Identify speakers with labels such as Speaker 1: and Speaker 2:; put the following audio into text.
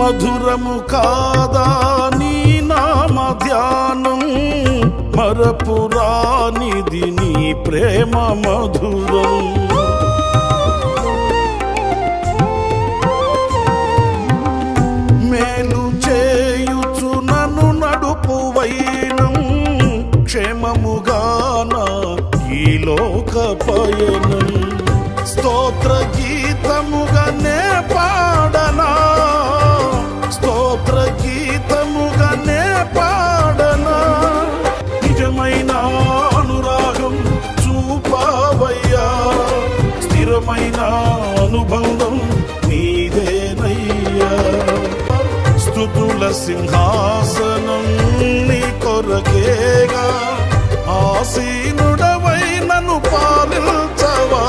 Speaker 1: మధురము కాదా నీ నామ ధ్యానం, మరపురానిది నీ ప్రేమ మధురం. మేలు చేయుచు నన్ను నడుపు వైనం, క్షేమముగాన ఈ లోక పయనం. స్తోత్ర గీతముగానే పాడనా, స్తోత్ర గీతముగానే పాడనా. నిజమైన అనురాగం చూపావయ్యా, స్థిరమైన అనుబంధం నీదేనయ్యా. స్తుతుల సింహాసనం నీ కొరకేగా, ఆసీనుడవై నన్ను పాలించవా.